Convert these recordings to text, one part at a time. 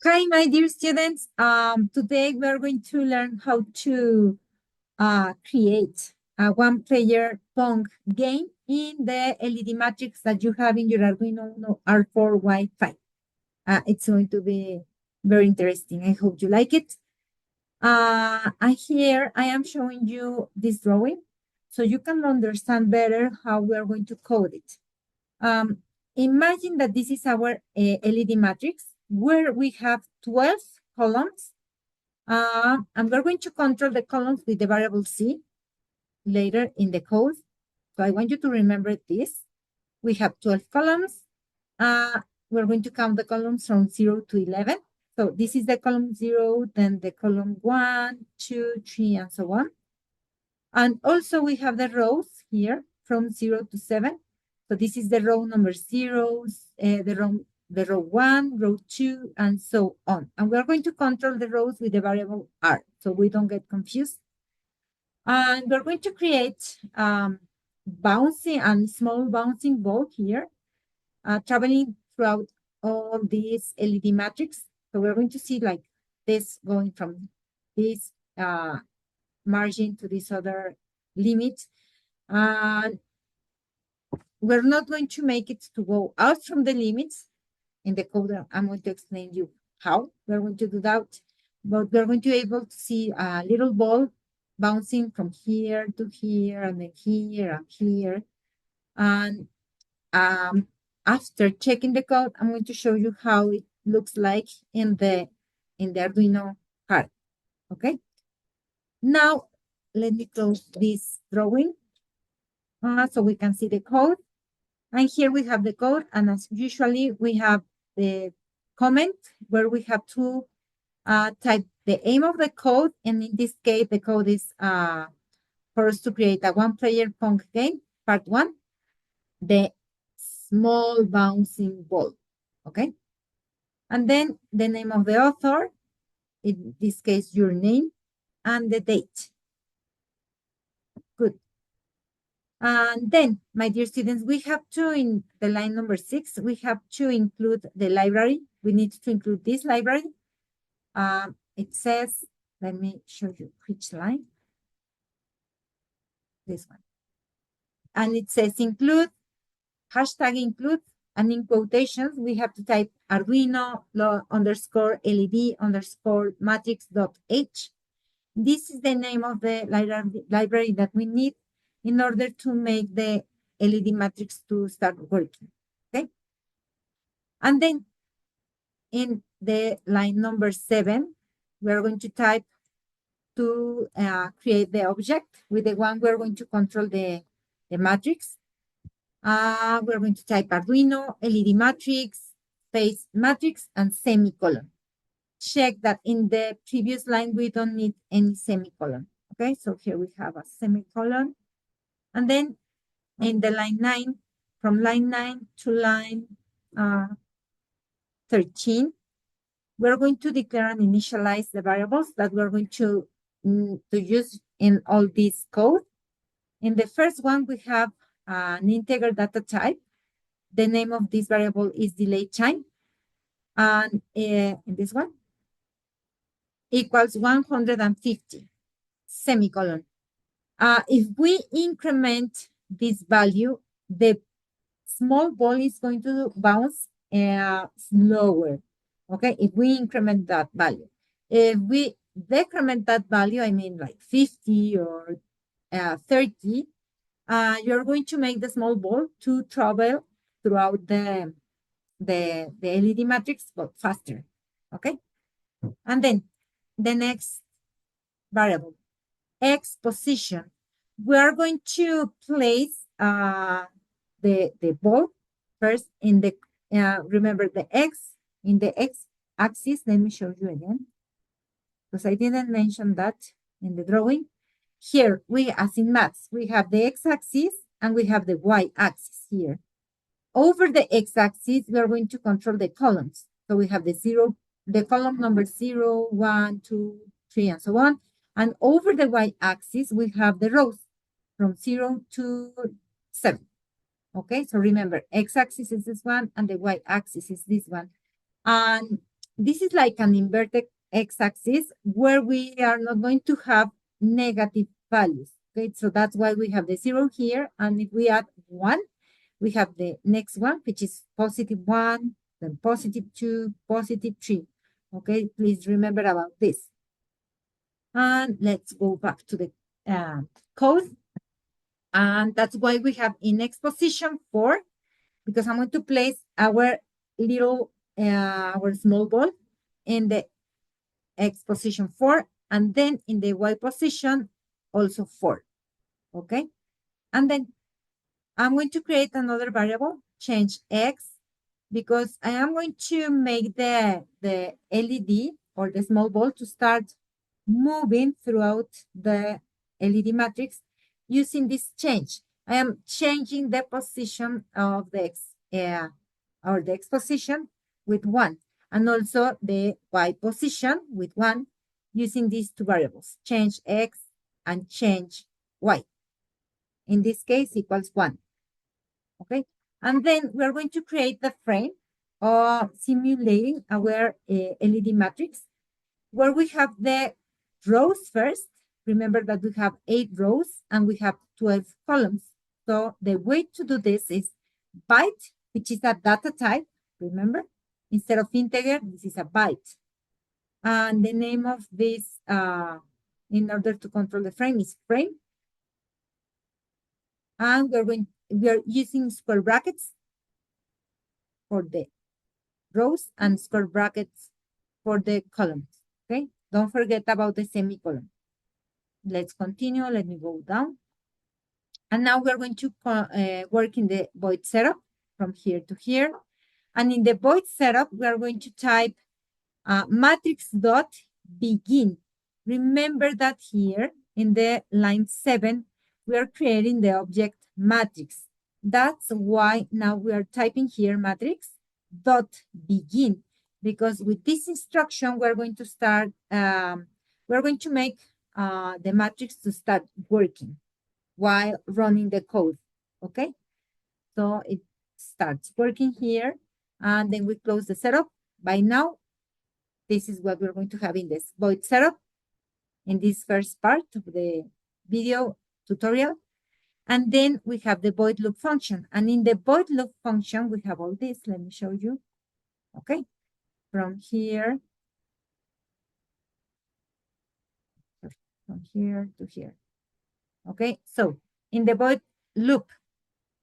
Hi, my dear students. Today we are going to learn how to create a one-player Pong game in the LED matrix that you have in your Arduino Uno R4 Wi-Fi. It's going to be very interesting. I hope you like it. Here I am showing you this drawing so you can understand better how we are going to code it. Imagine that this is our LED matrix where we have 12 columns. And we're going to control the columns with the variable C later in the code. So I want you to remember this. We have 12 columns. We're going to count the columns from 0 to 11. So this is the column 0, then the column 1, 2, 3, and so on. And also we have the rows here from 0 to 7. So this is the row number 0, the row 1, row 2, and so on. And we're going to control the rows with the variable R, so we don't get confused. And we're going to create bouncing and small bouncing ball here, traveling throughout all these LED matrix. So we're going to see like this going from this margin to this other limit. And we're not going to make it to go out from the limits in the code. I'm going to explain you how we're going to do that. But we're going to be able to see a little ball bouncing from here to here and then here and here. And after checking the code, I'm going to show you how it looks like in the Arduino card. Okay. Now, let me close this drawing so we can see the code. And here we have the code. And as usually, we have the comment where we have to type the aim of the code. And in this case, the code is for us to create a one-player Pong game, part 1, the small bouncing ball. Okay. And then the name of the author, in this case, your name, and the date. Good. And then, my dear students, we have to, in the line number 6, we have to include the library. We need to include this library. It says, let me show you which line. This one. And it says include, hashtag include, and in quotations, we have to type Arduino _ LED _ matrix.h. This is the name of the library that we need in order to make the LED matrix to start working, okay? And then in the line number 7, we're going to type to create the object with the one we're going to control the matrix. We're going to type Arduino, LED matrix, space matrix, and semicolon. Check that in the previous line, we don't need any semicolon. Okay, so here we have a semicolon. And then in the line 9, from line 9 to line 13, we're going to declare and initialize the variables that we're going to use in all this code. In the first one, we have an integer data type. The name of this variable is delay time. And in this one, equals 150, semicolon. If we increment this value, the small ball is going to bounce slower, okay? If we increment that value. If we decrement that value, I mean like 50 or 30, you're going to make the small ball to travel throughout the LED matrix, but faster, okay? And then the next variable, X position. We are going to place the ball first in the, remember the X, in the X axis. Let me show you again, because I didn't mention that in the drawing. Here, we, as in maths, we have the X axis and we have the Y axis here. Over the X axis, we are going to control the columns. So we have the column number 0, 1, 2, 3, and so on. And over the Y axis, we have the rows from 0 to 7. Okay, so remember, X axis is this one and the Y axis is this one. And this is like an inverted x-axis where we are not going to have negative values. Okay, so that's why we have the 0 here. And if we add 1, we have the next one, which is +1, then +2, +3. Okay, please remember about this. And let's go back to the code. And that's why we have in X position 4, because I'm going to place our little, our small ball in the X position 4, and then in the Y position also 4. Okay, and then I'm going to create another variable, change X, because I am going to make the LED or the small ball to start moving throughout the LED matrix using this change. I am changing the position of the X, or the X position with 1, and also the Y position with 1 using these two variables, change X and change Y. In this case, equals 1. Okay, and then we're going to create the frame simulating our LED matrix, where we have the rows first. Remember that we have 8 rows and we have 12 columns. So the way to do this is byte, which is a data type. Remember, instead of integer, this is a byte. And the name of this, in order to control the frame, is frame. And we are using square brackets for the rows and square brackets for the columns. Okay, don't forget about the semicolon. Let's continue. Let me go down. And now we're going to work in the void setup from here to here. And in the void setup, we are going to type matrix.begin. Remember that here in the line 7, we are creating the object matrix. That's why now we are typing here matrix.begin, because with this instruction, we're going to start, we're going to make the matrix to start working while running the code, okay? So it starts working here, and then we close the setup. By now, this is what we're going to have in this void setup in this first part of the video tutorial. And then we have the void loop function. And in the void loop function, we have all this. Let me show you. Okay, from here to here. Okay, so in the void loop,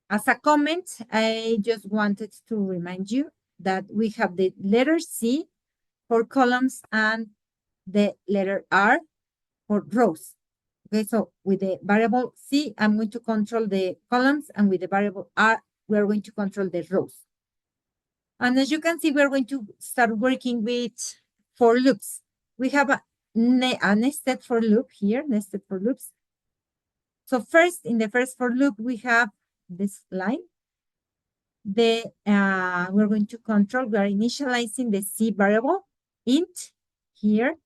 as a comment, I just wanted to remind you that we have the letter C for columns and the letter R for rows. Okay, so with the variable C, I'm going to control the columns, and with the variable R, we're going to control the rows. And as you can see, we're going to start working with for loops. We have a nested for loop here, nested for loops. So first, in the first for loop, we have this line. We're going to control, we are initializing the C variable, int here,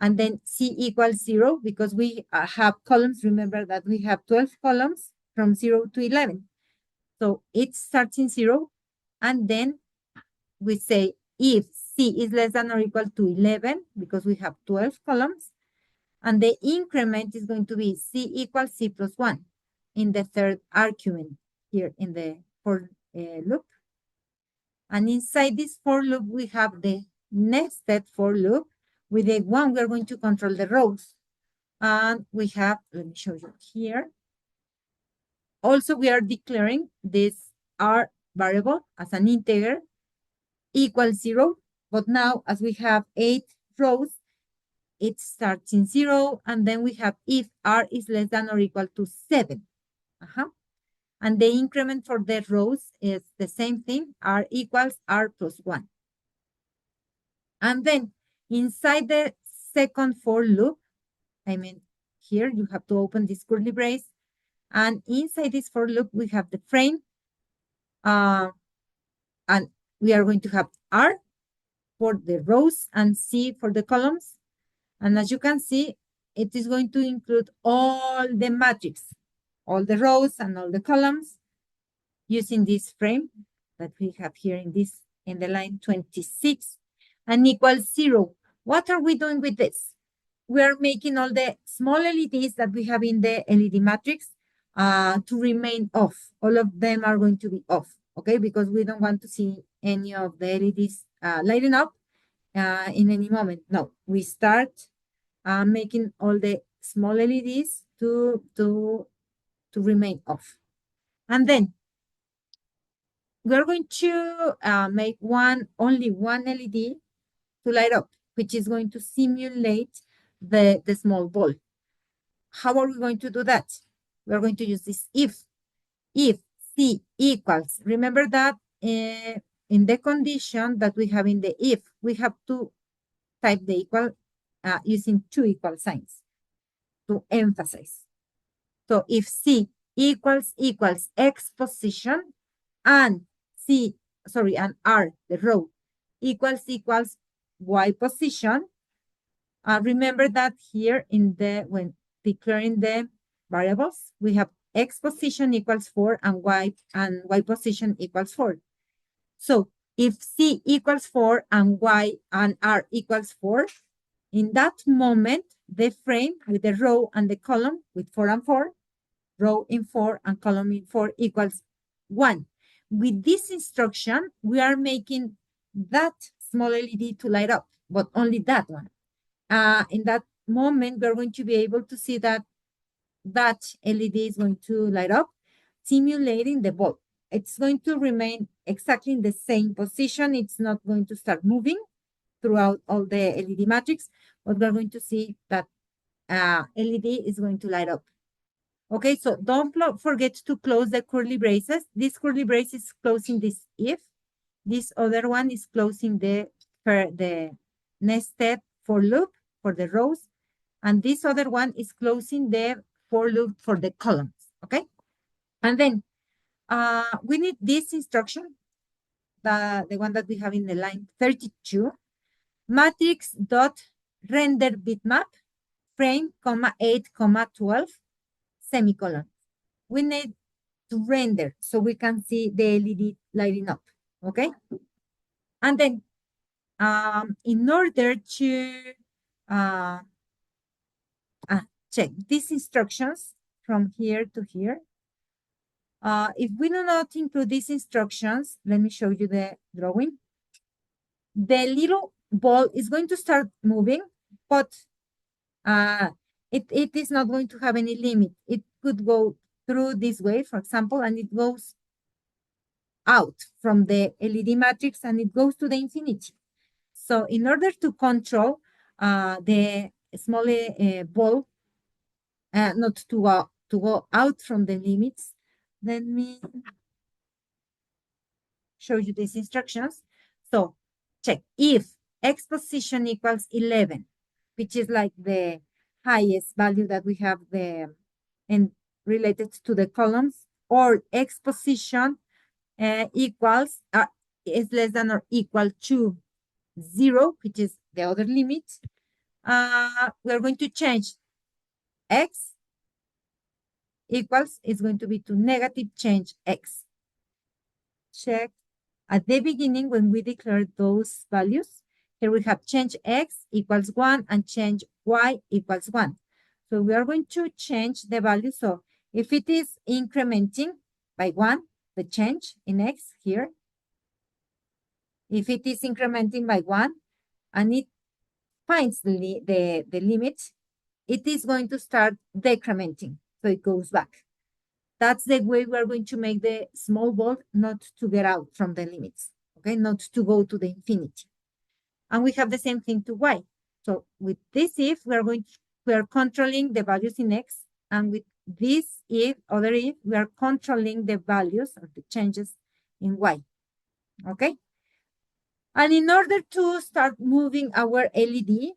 and then C equals 0, because we have columns. Remember that we have 12 columns from 0 to 11. So it starts in 0, and then we say if C is less than or equal to 11, because we have 12 columns, and the increment is going to be C equals C plus 1 in the third argument here in the for loop. And inside this for loop, we have the nested for loop. With the 1, we're going to control the rows. And we have, let me show you here. Also, we are declaring this R variable as an integer equals 0. But now, as we have 8 rows, it starts in 0. And then we have if R is less than or equal to 7. And the increment for the rows is the same thing, R equals R plus 1. And then inside the second for loop, I mean, here you have to open this curly brace. And inside this for loop, we have the frame. And we are going to have R for the rows and C for the columns. And as you can see, it is going to include all the matrix, all the rows and all the columns, using this frame that we have here in the line 26. and equals 0. What are we doing with this? We are making all the small LEDs that we have in the LED matrix to remain off. All of them are going to be off, okay? Because we don't want to see any of the LEDs lighting up in any moment. No, we start making all the small LEDs to remain off. And then we're going to make only one LED to light up, which is going to simulate the small ball. How are we going to do that? We're going to use this if C equals. Remember that in the condition that we have in the if, we have to type the equal using two equal signs to emphasize. So if C equals X position and and R, the row, equals Y position, remember that here when declaring the variables, we have X position equals 4 and Y position equals 4. So if C equals 4 and Y and R equals 4, in that moment, the frame with the row and the column with 4 and 4, row in 4 and column in 4 equals 1. With this instruction, we are making that small LED to light up, but only that one. In that moment, we're going to be able to see that LED is going to light up, simulating the bulb. It's going to remain exactly in the same position. It's not going to start moving throughout all the LED matrix, but we're going to see that LED is going to light up. Okay, so don't forget to close the curly braces. This curly brace is closing this if. This other one is closing the nested for loop for the rows. And this other one is closing the for loop for the columns, okay? And then we need this instruction, the one that we have in the line 32, matrix dot render bitmap frame, 8, 12, semicolon. We need to render so we can see the LED lighting up, okay? And then in order to check these instructions from here to here, if we do not include these instructions, let me show you the drawing. The little ball is going to start moving, but it is not going to have any limit. It could go through this way, for example, and it goes out from the LED matrix and it goes to the infinity. So in order to control the small ball, not to go out from the limits, let me show you these instructions. So check if X position equals 11, which is like the highest value that we have and related to the columns, or X position equals is less than or equal to 0, which is the other limit. We're going to change X equals is going to be to negative change X. Check at the beginning when we declare those values. Here we have change X equals 1 and change Y equals 1. So we are going to change the value. So if it is incrementing by 1, the change in X here, if it is incrementing by 1 and it finds the limit, it is going to start decrementing. So it goes back. That's the way we're going to make the small ball not to get out from the limits, okay? Not to go to the infinity. And we have the same thing to Y. So with this if, we are controlling the values in X, and with this other if, we are controlling the values or the changes in Y, okay? And in order to start moving our LED,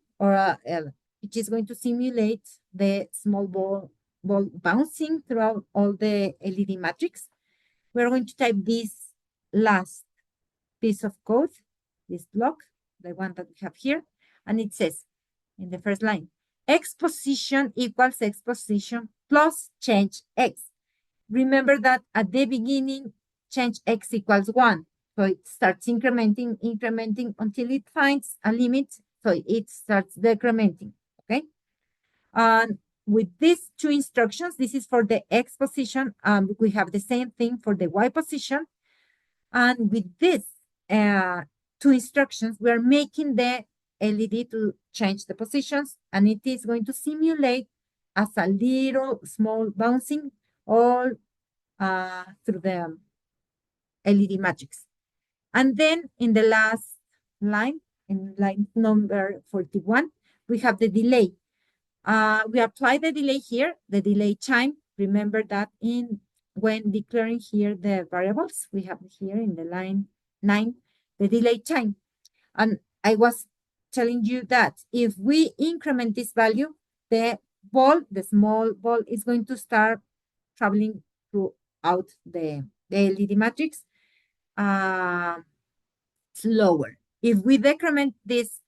which is going to simulate the small ball bouncing throughout all the LED matrix, we're going to type this last piece of code, this block, the one that we have here, and it says in the first line, X position equals X position plus change X. Remember that at the beginning, change X equals 1. So it starts incrementing until it finds a limit. So it starts decrementing, okay? And with these two instructions, this is for the X position. We have the same thing for the Y position. And with this two instructions, we are making the LED to change the positions, and it is going to simulate as a little small bouncing all through the LED matrix. And then in the last line, in line number 41, we have the delay. We apply the delay here, the delay time. Remember that when declaring here the variables, we have here in the line 9, the delay time. And I was telling you that if we increment this value, the small ball is going to start traveling throughout the LED matrix slower. If we decrement this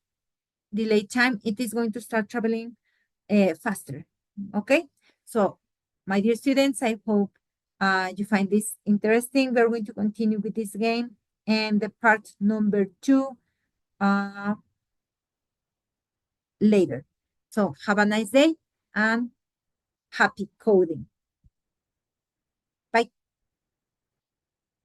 delay time, it is going to start traveling faster. Okay, so my dear students, I hope you find this interesting. We're going to continue with this game and the part number 2 later. So have a nice day and happy coding.